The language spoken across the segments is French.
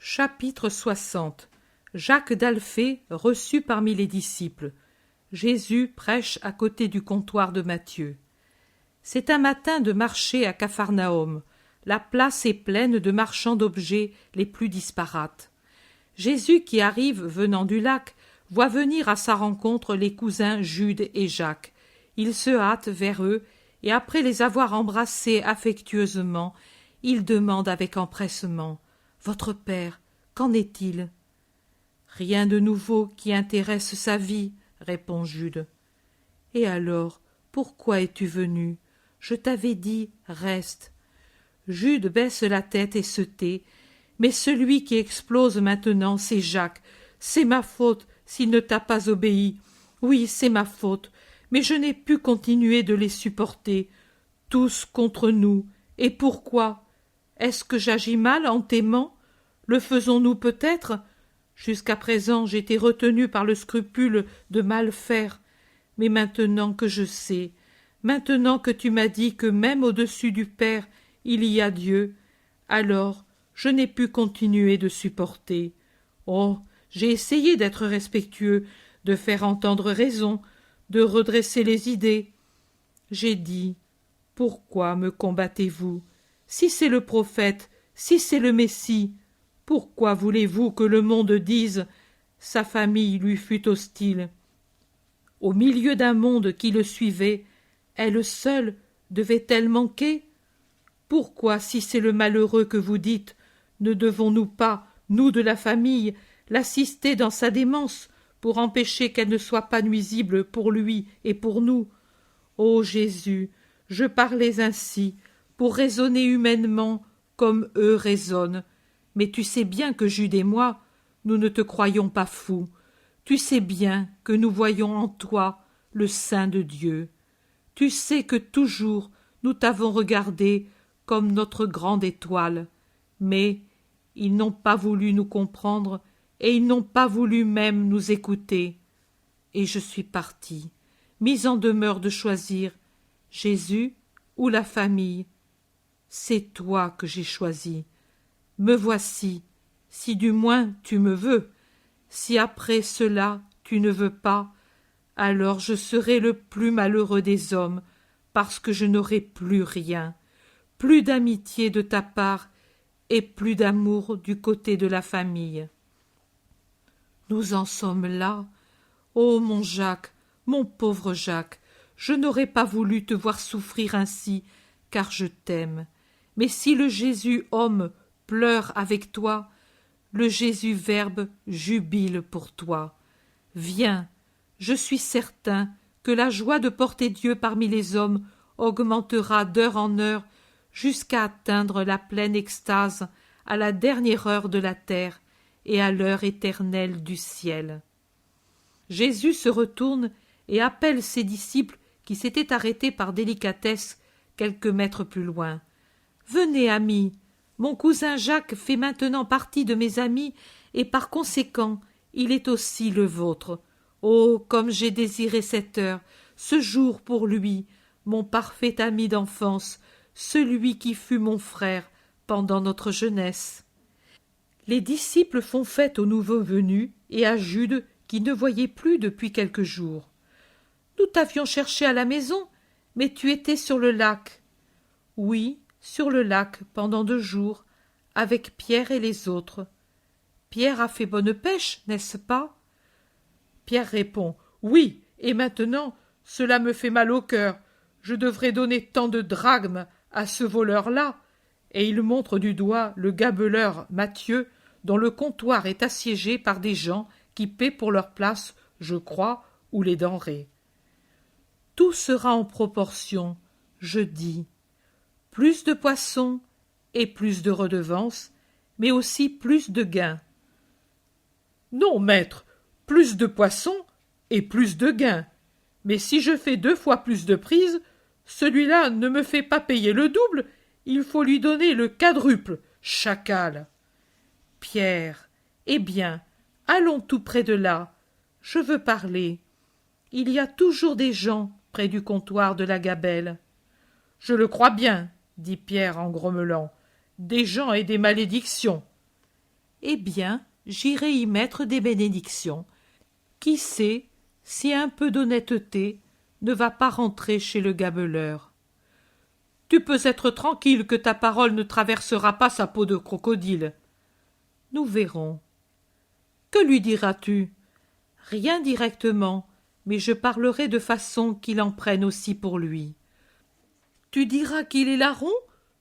Chapitre 60. Jacques d'Alphée reçu parmi les disciples. Jésus prêche à côté du comptoir de Matthieu. C'est un matin de marché à Capharnaüm. La place est pleine de marchands d'objets les plus disparates. Jésus, qui arrive venant du lac, voit venir à sa rencontre les cousins Jude et Jacques. Il se hâte vers eux, et après les avoir embrassés affectueusement, il demande avec empressement: « Votre père, qu'en est-il » ? « Rien de nouveau qui intéresse sa vie, » répond Jude. « Et alors, pourquoi es-tu venu ? Je t'avais dit, reste. » Jude baisse la tête et se tait, mais celui qui explose maintenant, c'est Jacques. « C'est ma faute s'il ne t'a pas obéi. Oui, c'est ma faute, mais je n'ai pu continuer de les supporter. Tous contre nous. Et pourquoi ? Est-ce que j'agis mal en t'aimant ? Le faisons-nous peut-être ? Jusqu'à présent, j'étais retenu par le scrupule de mal faire. Mais maintenant que je sais, maintenant que tu m'as dit que même au-dessus du Père, il y a Dieu, alors je n'ai pu continuer de supporter. Oh, j'ai essayé d'être respectueux, de faire entendre raison, de redresser les idées. J'ai dit: pourquoi me combattez-vous ? Si c'est le prophète, si c'est le Messie, pourquoi voulez-vous que le monde dise: sa famille lui fut hostile ? Au milieu d'un monde qui le suivait, elle seule devait-elle manquer ? Pourquoi, si c'est le malheureux que vous dites, ne devons-nous pas, nous de la famille, l'assister dans sa démence pour empêcher qu'elle ne soit pas nuisible pour lui et pour nous ? Ô Jésus, je parlais ainsi pour raisonner humainement comme eux raisonnent. Mais tu sais bien que Jude et moi, nous ne te croyons pas fou. Tu sais bien que nous voyons en toi le Saint de Dieu. Tu sais que toujours nous t'avons regardé comme notre grande étoile. Mais ils n'ont pas voulu nous comprendre et ils n'ont pas voulu même nous écouter. Et je suis parti, mis en demeure de choisir Jésus ou la famille. C'est toi que j'ai choisi. Me voici, si du moins tu me veux. Si après cela tu ne veux pas, alors je serai le plus malheureux des hommes, parce que je n'aurai plus rien, plus d'amitié de ta part et plus d'amour du côté de la famille. Nous en sommes là. Ô mon Jacques, mon pauvre Jacques, je n'aurais pas voulu te voir souffrir ainsi, car je t'aime. Mais si le Jésus homme pleure avec toi, le Jésus Verbe jubile pour toi. Viens, je suis certain que la joie de porter Dieu parmi les hommes augmentera d'heure en heure jusqu'à atteindre la pleine extase à la dernière heure de la terre et à l'heure éternelle du ciel. Jésus se retourne et appelle ses disciples qui s'étaient arrêtés par délicatesse quelques mètres plus loin. « Venez, amis, mon cousin Jacques fait maintenant partie de mes amis et par conséquent, il est aussi le vôtre. Oh, comme j'ai désiré cette heure, ce jour pour lui, mon parfait ami d'enfance, celui qui fut mon frère pendant notre jeunesse. » Les disciples font fête au nouveau venu et à Jude qui ne voyait plus depuis quelques jours. « Nous t'avions cherché à la maison, mais tu étais sur le lac. » « Oui, sur le lac pendant 2 jours, avec Pierre et les autres. Pierre a fait bonne pêche, n'est-ce pas ? » Pierre répond: « Oui, et maintenant, cela me fait mal au cœur. Je devrais donner tant de drachmes à ce voleur-là. » Et il montre du doigt le gabeleur Matthieu, dont le comptoir est assiégé par des gens qui paient pour leur place, je crois, ou les denrées. Tout sera en proportion, je dis. Plus de poissons et plus de redevances, mais aussi plus de gains. Non, maître, plus de poissons et plus de gains. Mais si je fais 2 fois plus de prises, celui-là ne me fait pas payer le double, il faut lui donner le quadruple, chacal. Pierre, eh bien, allons tout près de là. Je veux parler. Il y a toujours des gens près du comptoir de la gabelle. Je le crois bien, dit Pierre en grommelant, des gens et des malédictions. eh bien, j'irai y mettre des bénédictions. Qui sait si un peu d'honnêteté ne va pas rentrer chez le gabeleur. Tu peux être tranquille que ta parole ne traversera pas sa peau de crocodile. Nous verrons. Que lui diras-tu? Rien directement, mais je parlerai de façon qu'il en prenne aussi pour lui. Tu diras qu'il est larron,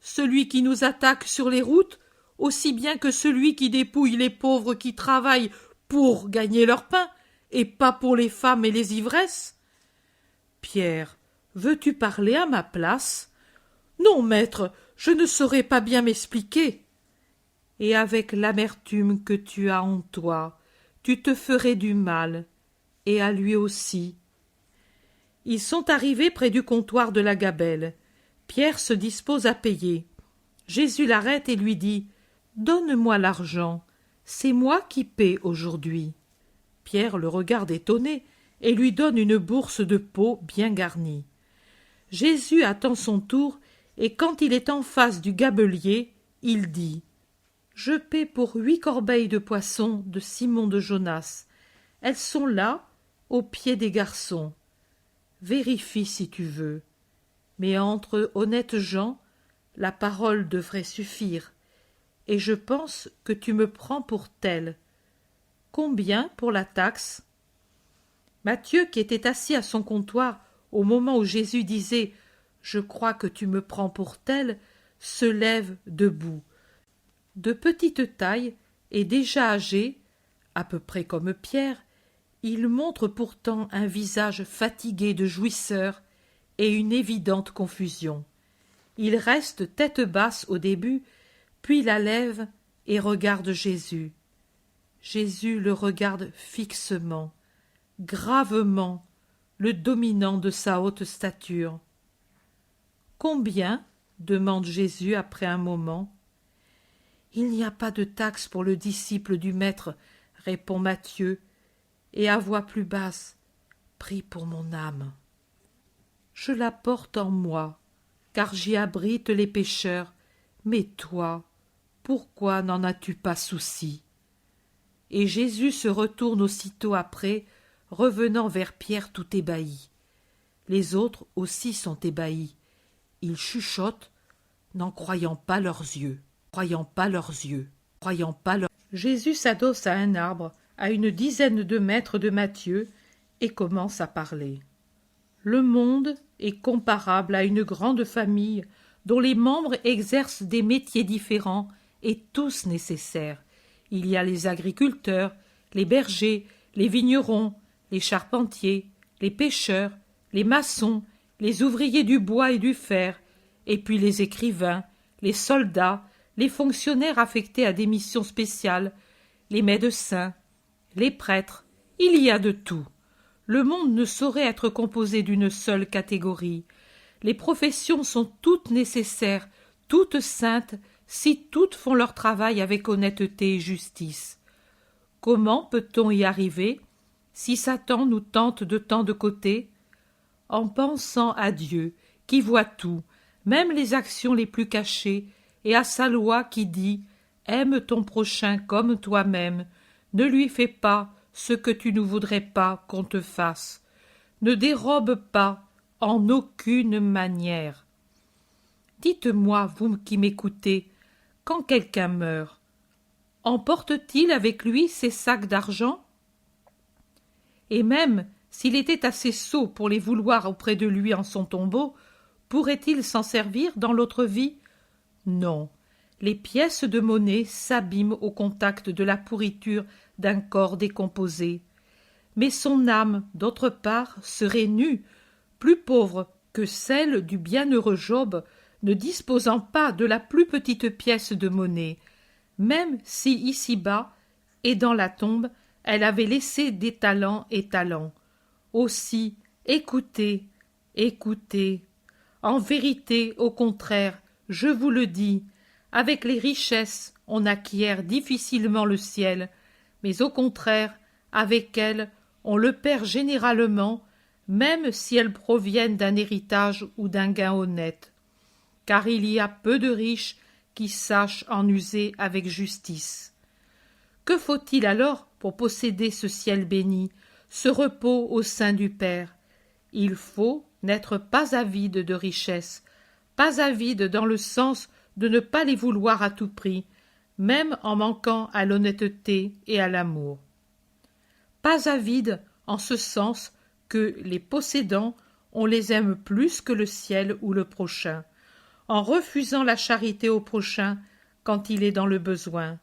celui qui nous attaque sur les routes, aussi bien que celui qui dépouille les pauvres qui travaillent pour gagner leur pain, et pas pour les femmes et les ivresses. Pierre, veux-tu parler à ma place? Non, maître, je ne saurais pas bien m'expliquer. Et avec l'amertume que tu as en toi, tu te ferais du mal, et à lui aussi. Ils sont arrivés près du comptoir de la gabelle. Pierre se dispose à payer. Jésus l'arrête et lui dit « Donne-moi l'argent, c'est moi qui paie aujourd'hui. » Pierre le regarde étonné et lui donne une bourse de peau bien garnie. Jésus attend son tour et quand il est en face du gabelier, il dit « Je paie pour 8 corbeilles de poissons de Simon de Jonas. Elles sont là, aux pieds des garçons. Vérifie si tu veux. Mais entre honnêtes gens, la parole devrait suffire. Et je pense que tu me prends pour tel. Combien pour la taxe ?» Matthieu, qui était assis à son comptoir au moment où Jésus disait « Je crois que tu me prends pour tel », se lève debout. De petite taille et déjà âgé, à peu près comme Pierre, il montre pourtant un visage fatigué de jouisseur et une évidente confusion. Il reste tête basse au début, puis la lève et regarde Jésus. Jésus le regarde fixement, gravement, le dominant de sa haute stature. « Combien ?» demande Jésus après un moment. « Il n'y a pas de taxe pour le disciple du Maître, » répond Matthieu, et à voix plus basse, « Prie pour mon âme. Je la porte en moi, car j'y abrite les pécheurs, mais toi, pourquoi n'en as-tu pas souci ?» Et Jésus se retourne aussitôt après, revenant vers Pierre tout ébahi. Les autres aussi sont ébahis. Ils chuchotent, n'en croyant pas leurs yeux, croyant pas leurs yeux, croyant pas leurs... Jésus s'adosse à un arbre, à une dizaine de mètres de Matthieu, et commence à parler. Le monde est comparable à une grande famille dont les membres exercent des métiers différents et tous nécessaires. Il y a les agriculteurs, les bergers, les vignerons, les charpentiers, les pêcheurs, les maçons, les ouvriers du bois et du fer, et puis les écrivains, les soldats, les fonctionnaires affectés à des missions spéciales, les médecins, les prêtres, il y a de tout. Le monde ne saurait être composé d'une seule catégorie. Les professions sont toutes nécessaires, toutes saintes, si toutes font leur travail avec honnêteté et justice. Comment peut-on y arriver si Satan nous tente de tant de côtés? En pensant à Dieu, qui voit tout, même les actions les plus cachées, et à sa loi qui dit « Aime ton prochain comme toi-même, ne lui fais pas ce que tu ne voudrais pas qu'on te fasse, ne dérobe pas en aucune manière. » Dites-moi, vous qui m'écoutez, quand quelqu'un meurt, emporte-t-il avec lui ses sacs d'argent? Et même s'il était assez sot pour les vouloir auprès de lui en son tombeau, pourrait-il s'en servir dans l'autre vie? Non, les pièces de monnaie s'abîment au contact de la pourriture d'un corps décomposé. Mais son âme, d'autre part, serait nue, plus pauvre que celle du bienheureux Job, ne disposant pas de la plus petite pièce de monnaie, même si ici-bas et dans la tombe, elle avait laissé des talents et talents. Aussi, écoutez, écoutez. En vérité, au contraire, je vous le dis, avec les richesses, on acquiert difficilement le ciel, mais au contraire, avec elles, on le perd généralement, même si elles proviennent d'un héritage ou d'un gain honnête. Car il y a peu de riches qui sachent en user avec justice. Que faut-il alors pour posséder ce ciel béni, ce repos au sein du Père? Il faut n'être pas avide de richesses, pas avide dans le sens de ne pas les vouloir à tout prix, même en manquant à l'honnêteté et à l'amour. Pas avide en ce sens que les possédants, on les aime plus que le ciel ou le prochain, en refusant la charité au prochain quand il est dans le besoin.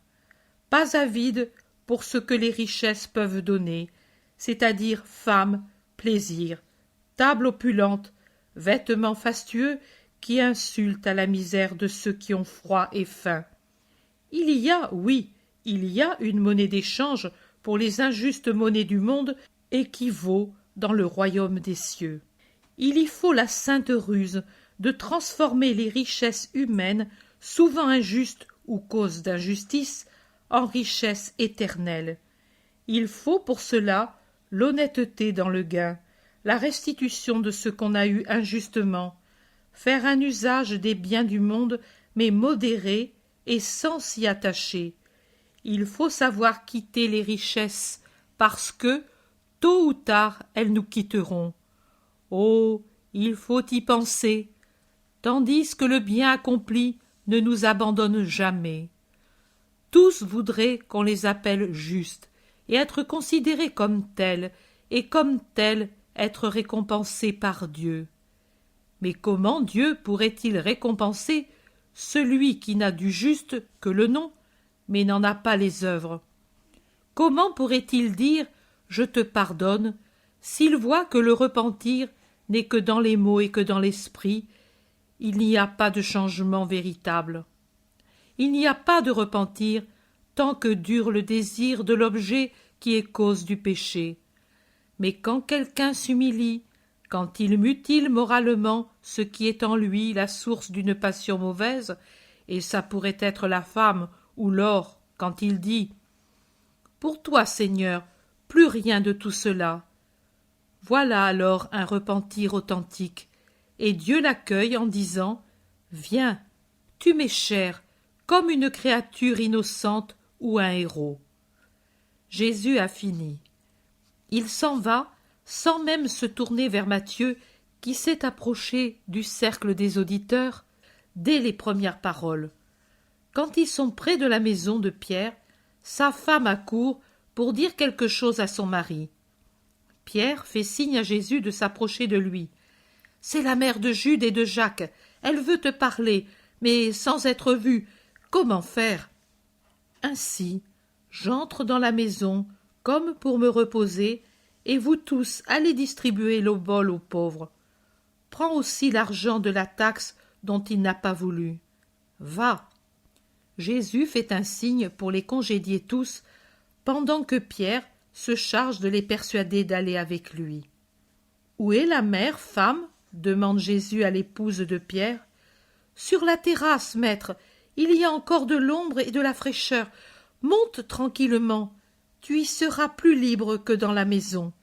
Pas avide pour ce que les richesses peuvent donner, c'est-à-dire femme, plaisir, table opulente, vêtements fastueux qui insultent à la misère de ceux qui ont froid et faim. Il y a, oui, il y a une monnaie d'échange pour les injustes monnaies du monde et qui vaut dans le royaume des cieux. Il y faut la sainte ruse de transformer les richesses humaines, souvent injustes ou cause d'injustice, en richesses éternelles. Il faut pour cela l'honnêteté dans le gain, la restitution de ce qu'on a eu injustement, faire un usage des biens du monde, mais modéré et sans s'y attacher. Il faut savoir quitter les richesses, parce que, tôt ou tard, elles nous quitteront. Oh, il faut y penser, tandis que le bien accompli ne nous abandonne jamais. Tous voudraient qu'on les appelle justes, et être considérés comme tels, et comme tels être récompensés par Dieu. Mais comment Dieu pourrait-il récompenser celui qui n'a du juste que le nom, mais n'en a pas les œuvres? Comment pourrait-il dire « Je te pardonne » s'il voit que le repentir n'est que dans les mots et que dans l'esprit? Il n'y a pas de changement véritable. Il n'y a pas de repentir tant que dure le désir de l'objet qui est cause du péché. Mais quand quelqu'un s'humilie, quand il mutile moralement ce qui est en lui la source d'une passion mauvaise, et ça pourrait être la femme ou l'or, quand il dit « Pour toi, Seigneur, plus rien de tout cela », voilà alors un repentir authentique, et Dieu l'accueille en disant « Viens, tu m'es cher, comme une créature innocente ou un héros. » Jésus a fini. Il s'en va, sans même se tourner vers Matthieu, qui s'est approché du cercle des auditeurs dès les premières paroles. Quand ils sont près de la maison de Pierre, sa femme accourt pour dire quelque chose à son mari. Pierre fait signe à Jésus de s'approcher de lui. « C'est la mère de Jude et de Jacques. Elle veut te parler, mais sans être vue. Comment faire ?» Ainsi, j'entre dans la maison, comme pour me reposer, et vous tous allez distribuer l'obol aux pauvres. Prends aussi l'argent de la taxe dont il n'a pas voulu. Va. Jésus fait un signe pour les congédier tous, pendant que Pierre se charge de les persuader d'aller avec lui. « Où est la mère, femme ?» demande Jésus à l'épouse de Pierre. « Sur la terrasse, maître, il y a encore de l'ombre et de la fraîcheur. Monte tranquillement, tu y seras plus libre que dans la maison. »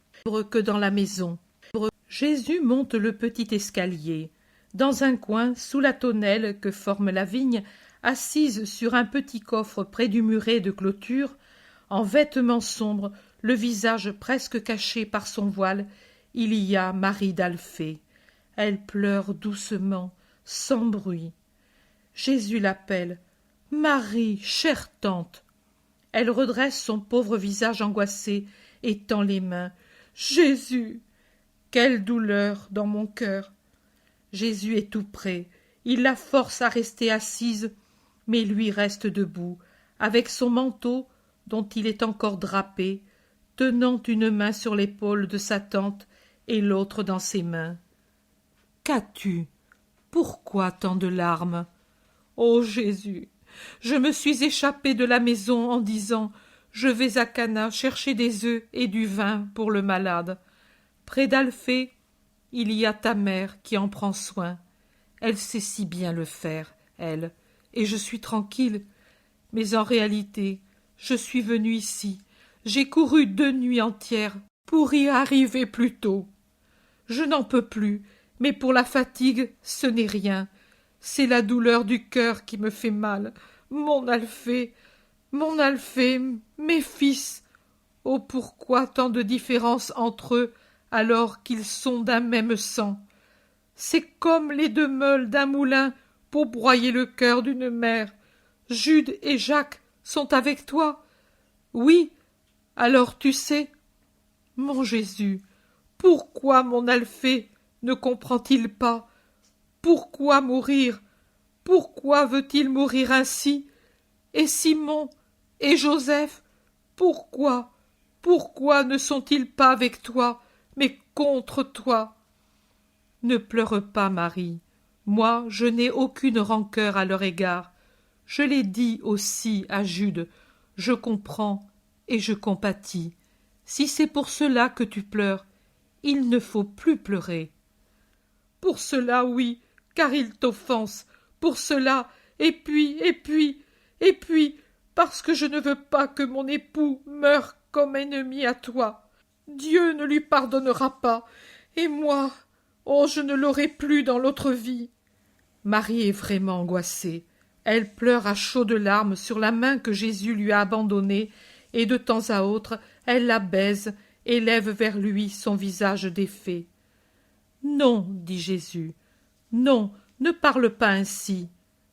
Jésus monte le petit escalier. Dans un coin, sous la tonnelle que forme la vigne, assise sur un petit coffre près du muret de clôture, en vêtements sombres, le visage presque caché par son voile, il y a Marie d'Alphée. Elle pleure doucement, sans bruit. Jésus l'appelle. « Marie, chère tante !» Elle redresse son pauvre visage angoissé et tend les mains. « Jésus ! Quelle douleur dans mon cœur !» Jésus est tout près. Il la force à rester assise, mais lui reste debout, avec son manteau, dont il est encore drapé, tenant une main sur l'épaule de sa tante et l'autre dans ses mains. « Qu'as-tu? Pourquoi tant de larmes? Ô Jésus, je me suis échappée de la maison en disant « Je vais à Cana chercher des œufs et du vin pour le malade. Près d'Alphée, il y a ta mère qui en prend soin. Elle sait si bien le faire, elle, et je suis tranquille. Mais en réalité, je suis venue ici. J'ai couru 2 nuits entières pour y arriver plus tôt. Je n'en peux plus, mais pour la fatigue, ce n'est rien. C'est la douleur du cœur qui me fait mal. Mon Alphée, mon Alphée, mes fils, oh pourquoi tant de différence entre eux alors qu'ils sont d'un même sang? C'est comme les deux meules d'un moulin pour broyer le cœur d'une mère. Jude et Jacques sont avec toi? Oui, alors tu sais. Mon Jésus, pourquoi mon Alphée ne comprend-il pas? Pourquoi mourir? Pourquoi veut-il mourir ainsi? Et Simon et Joseph, pourquoi ne sont-ils pas avec toi, mais contre toi? Ne pleure pas, Marie. Moi, je n'ai aucune rancœur à leur égard. Je l'ai dit aussi à Jude. Je comprends et je compatis. Si c'est pour cela que tu pleures, il ne faut plus pleurer. Pour cela, oui, car il t'offense. Pour cela, et puis, parce que je ne veux pas que mon époux meure comme ennemi à toi. Dieu ne lui pardonnera pas, et moi, oh, je ne l'aurai plus dans l'autre vie. Marie est vraiment angoissée. Elle pleure à chaudes larmes sur la main que Jésus lui a abandonnée, et de temps à autre, elle la baise et lève vers lui son visage défait. Non, dit Jésus, non, ne parle pas ainsi.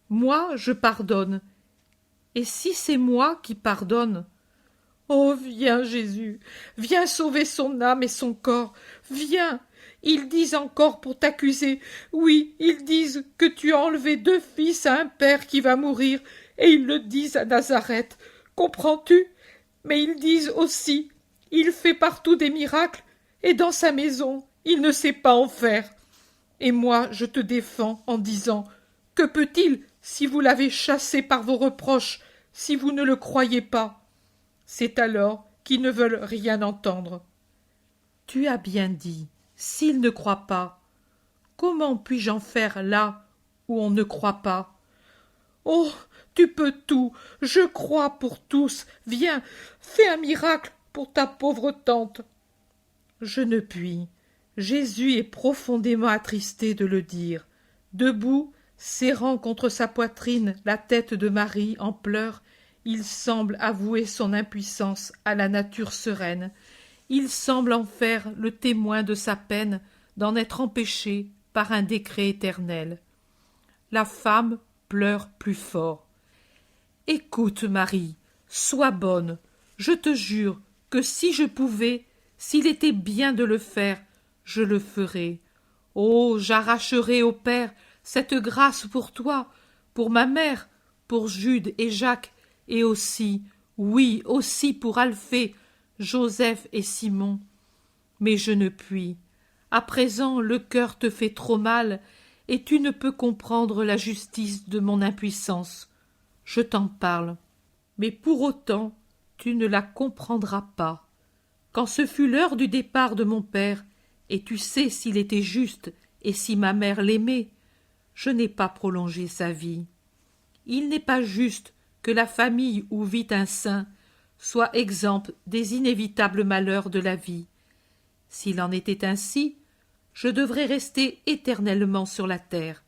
Moi, je pardonne. Et si c'est moi qui pardonne? Oh, viens, Jésus, viens sauver son âme et son corps, viens. Ils disent encore pour t'accuser, oui, ils disent que tu as enlevé 2 fils à un père qui va mourir, et ils le disent à Nazareth, comprends-tu? Mais ils disent aussi, il fait partout des miracles, et dans sa maison, il ne sait pas en faire. Et moi, je te défends en disant, que peut-il si vous l'avez chassé par vos reproches, si vous ne le croyez pas? C'est alors qu'ils ne veulent rien entendre. Tu as bien dit, s'ils ne croient pas. Comment puis-je en faire là où on ne croit pas? Oh, tu peux tout, je crois pour tous, viens, fais un miracle pour ta pauvre tante. Je ne puis. Jésus est profondément attristé de le dire. Debout, serrant contre sa poitrine la tête de Marie en pleurs, il semble avouer son impuissance à la nature sereine. Il semble en faire le témoin de sa peine d'en être empêché par un décret éternel. La femme pleure plus fort. Écoute, Marie, sois bonne. Je te jure que si je pouvais, s'il était bien de le faire, je le ferais. Oh, j'arracherais au Père cette grâce pour toi, pour ma mère, pour Jude et Jacques, et aussi, oui, aussi pour Alphée, Joseph et Simon. Mais je ne puis. À présent, le cœur te fait trop mal, et tu ne peux comprendre la justice de mon impuissance. Je t'en parle. Mais pour autant, tu ne la comprendras pas. Quand ce fut l'heure du départ de mon père, et tu sais s'il était juste et si ma mère l'aimait, je n'ai pas prolongé sa vie. Il n'est pas juste que la famille où vit un saint soit exempte des inévitables malheurs de la vie. S'il en était ainsi, je devrais rester éternellement sur la terre.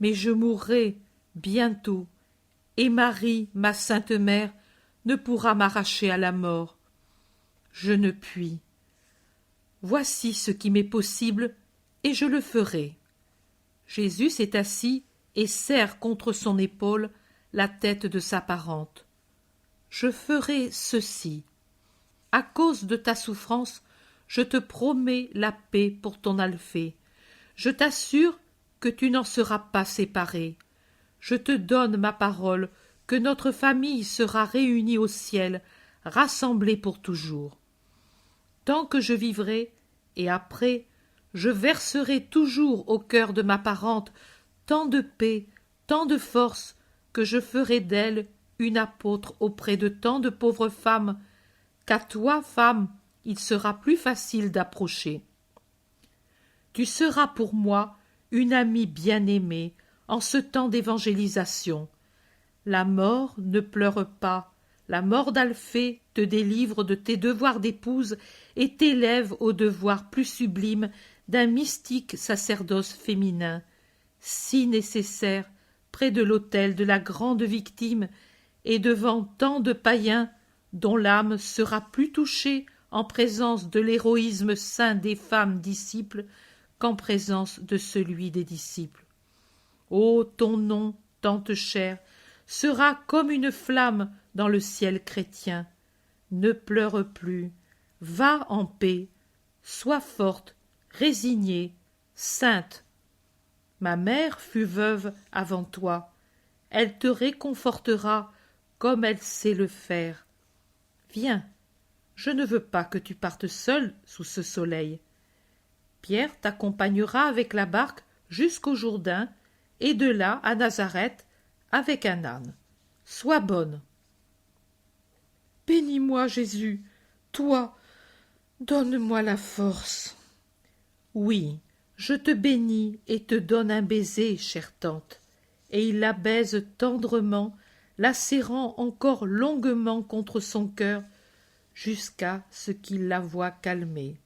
Mais je mourrai bientôt, et Marie, ma sainte mère, ne pourra m'arracher à la mort. Je ne puis. Voici ce qui m'est possible, et je le ferai. Jésus s'est assis et serre contre son épaule la tête de sa parente. Je ferai ceci. À cause de ta souffrance, je te promets la paix pour ton Alphée. Je t'assure que tu n'en seras pas séparé. Je te donne ma parole que notre famille sera réunie au ciel, rassemblée pour toujours. Tant que je vivrai, et après, je verserai toujours au cœur de ma parente tant de paix, tant de force, que je ferai d'elle une apôtre auprès de tant de pauvres femmes, qu'à toi, femme, il sera plus facile d'approcher. Tu seras pour moi une amie bien-aimée en ce temps d'évangélisation. La mort ne pleure pas, la mort d'Alphée te délivre de tes devoirs d'épouse et t'élève au devoir plus sublime d'un mystique sacerdoce féminin, si nécessaire près de l'autel de la grande victime et devant tant de païens dont l'âme sera plus touchée en présence de l'héroïsme saint des femmes disciples qu'en présence de celui des disciples. Ô ton nom, tante chère, sera comme une flamme dans le ciel chrétien. Ne pleure plus, va en paix, sois forte, résignée, sainte. Ma mère fut veuve avant toi, elle te réconfortera comme elle sait le faire. Viens, je ne veux pas que tu partes seule sous ce soleil. Pierre t'accompagnera avec la barque jusqu'au Jourdain, et de là à Nazareth avec un âne. Sois bonne. Bénis-moi, Jésus, toi, donne-moi la force. Oui, je te bénis et te donne un baiser, chère tante. Et il la baise tendrement, la serrant encore longuement contre son cœur, jusqu'à ce qu'il la voie calmer.